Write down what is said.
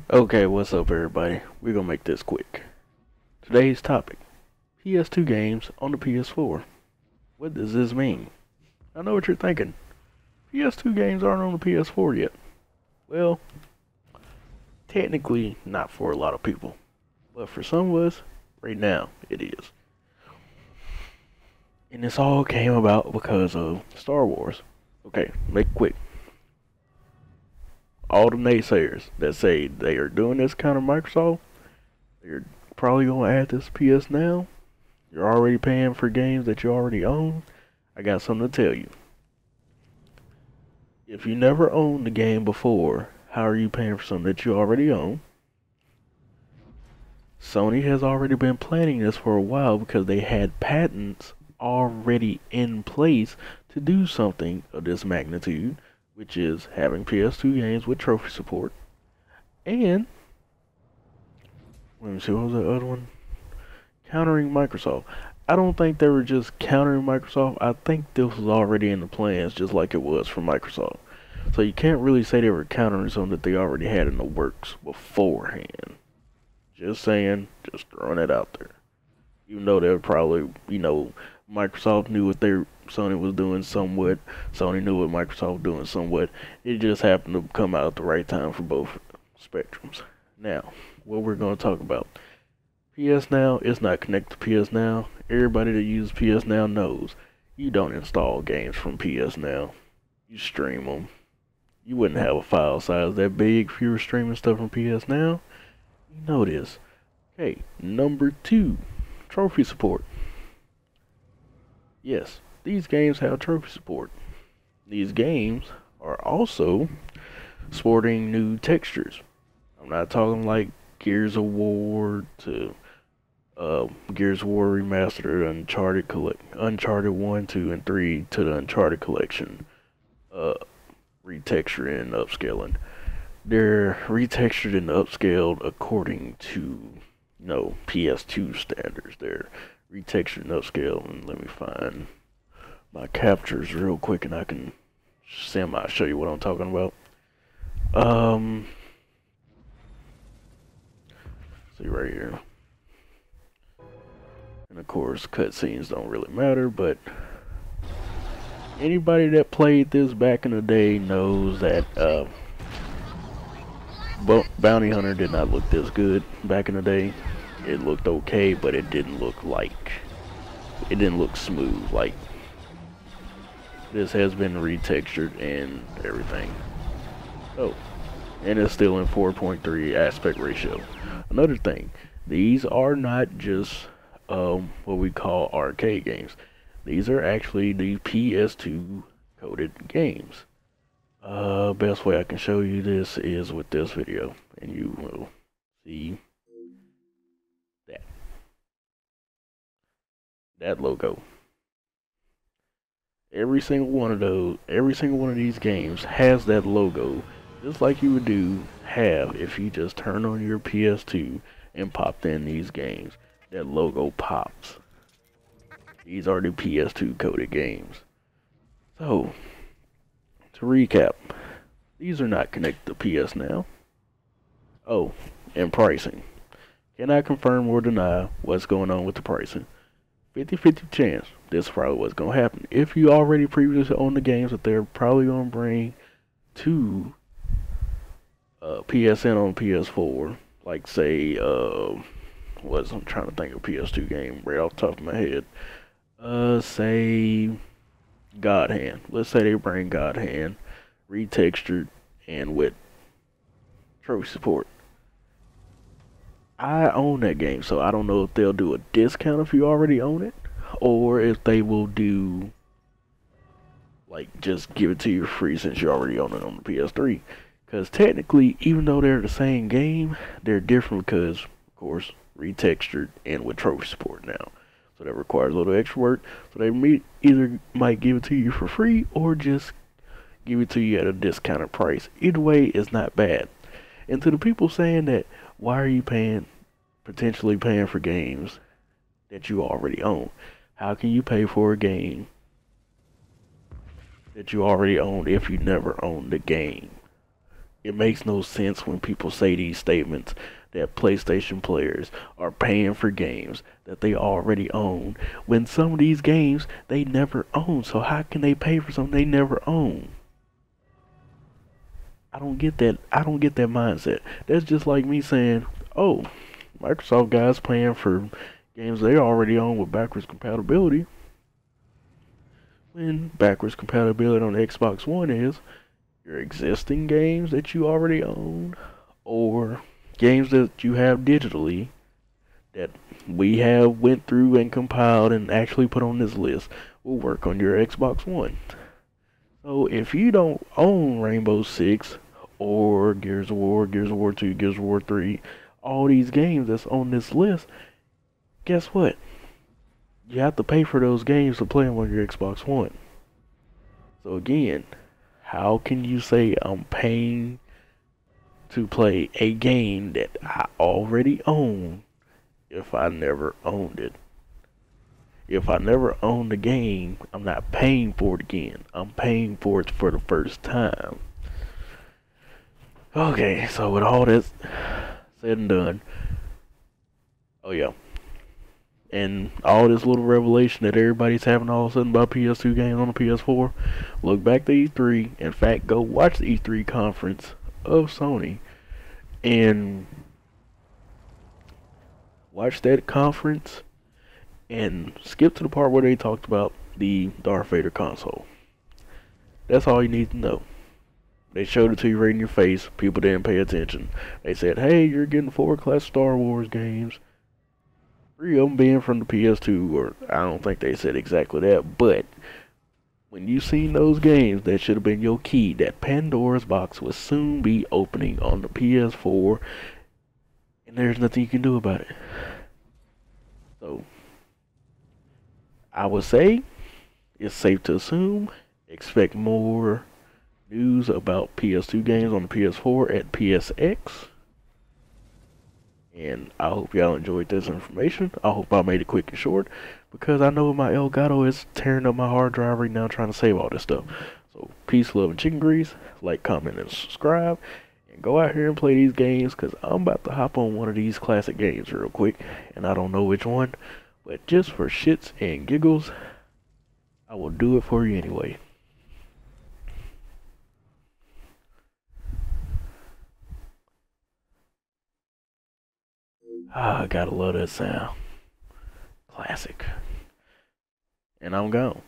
Okay, what's up everybody? We're gonna make this quick. Today's topic, PS2 games on the PS4. What does this mean? I know what you're thinking. PS2 games aren't on the PS4 yet. Well, technically not for a lot of people. But for some of us, right now, it is. And this all came about because of Star Wars. Okay, make it quick. All the naysayers that say they are doing this kind of Microsoft, they're probably gonna add this PS Now. You're already paying for games that you already own. I got something to tell you. If you never owned the game before, how are you paying for something that you already own? Sony has already been planning this for a while because they had patents already in place to do something of this magnitude, which is having PS2 games with trophy support. And let me see, what was the other one? Countering Microsoft. I don't think they were just countering Microsoft. I think this was already in the plans, just like it was for Microsoft. So you can't really say they were countering something that they already had in the works beforehand. Just saying, just throwing it out there. Even though they were probably, Microsoft knew what Sony was doing somewhat. Sony knew what Microsoft was doing somewhat. It just happened to come out at the right time for both spectrums. Now, what we're going to talk about. PS Now is not connected to PS Now. Everybody that uses PS Now knows you don't install games from PS Now. You stream them. You wouldn't have a file size that big if you were streaming stuff from PS Now. You know this. Okay, number 2, trophy support. Yes, these games have trophy support. These games are also sporting new textures. I'm not talking like Gears of War to Gears of War Remastered, Uncharted 1, 2, and 3 to the Uncharted collection. Retexturing and upscaling. They're retextured and upscaled according to, PS2 standards. They're retextured and upscaled. And let me find my captures real quick and I can show you what I'm talking about. See right here. And of course, cutscenes don't really matter, but anybody that played this back in the day knows that Bounty Hunter did not look this good back in the day. It looked okay, but it didn't look smooth. Like, this has been retextured and everything. Oh, and it's still in 4.3 aspect ratio. Another thing, these are not just what we call arcade games. These are actually the PS2 coded games. Best way I can show you this is with this video, and you will see that logo. Every single one of these games has that logo, just like you would have if you just turn on your PS2 and popped in these games. That logo pops. These are the PS2 coded games. So, to recap, these are not connected to PS Now. Oh, and pricing. Cannot confirm or deny what's going on with the pricing. 50-50 chance this is probably what's going to happen. If you already previously own the games that they're probably going to bring to PSN on PS4, like say, I'm trying to think of PS2 game right off the top of my head. Say God Hand. Let's say they bring God Hand retextured and with trophy support. I own that game, so I don't know if they'll do a discount if you already own it, or if they will do, like, just give it to you free since you already own it on the PS3. Because technically, even though they're the same game, they're different because, of course, retextured and with trophy support now. So that requires a little extra work. So they might give it to you for free or just give it to you at a discounted price. Either way, it's not bad. And to the people saying that, why are you potentially paying for games that you already own? How can you pay for a game that you already own if you never owned the game? It makes no sense when people say these statements that PlayStation players are paying for games that they already own, when some of these games they never own. So how can they pay for something they never own? I don't get that. I don't get that mindset. That's just like me saying, "Oh, Microsoft guys paying for games they already own with backwards compatibility." When backwards compatibility on the Xbox One is your existing games that you already own, or games that you have digitally that we have went through and compiled and actually put on this list will work on your Xbox One. So if you don't own Rainbow Six or Gears of War, Gears of War 2, Gears of War 3, all these games that's on this list, guess what? You have to pay for those games to play them on your Xbox One. So again, how can you say I'm paying to play a game that I already own if I never owned it? If I never owned the game, I'm not paying for it again. I'm paying for it for the first time. Okay, so with all this said and done, oh yeah, and all this little revelation that everybody's having all of a sudden about PS2 games on the PS4, look back to E3. In fact, go watch the E3 conference of Sony and watch that conference and skip to the part where they talked about the Darth Vader console. That's all you need to know. They showed it to you right in your face. People didn't pay attention. They said, hey, you're getting 4 classic Star Wars games. 3 of them being from the PS2, or I don't think they said exactly that, but when you seen those games, that should have been your key. That Pandora's box will soon be opening on the PS4, and there's nothing you can do about it. So, I would say it's safe to assume, expect more news about PS2 games on the PS4 at PSX. And I hope y'all enjoyed this information. I hope I made it quick and short, because I know my Elgato is tearing up my hard drive right now trying to save all this stuff. So peace, love, and chicken grease. Like, comment, and subscribe. And go out here and play these games, because I'm about to hop on one of these classic games real quick. And I don't know which one, but just for shits and giggles, I will do it for you anyway. Ah, I gotta love that sound. Classic. And I'm gone.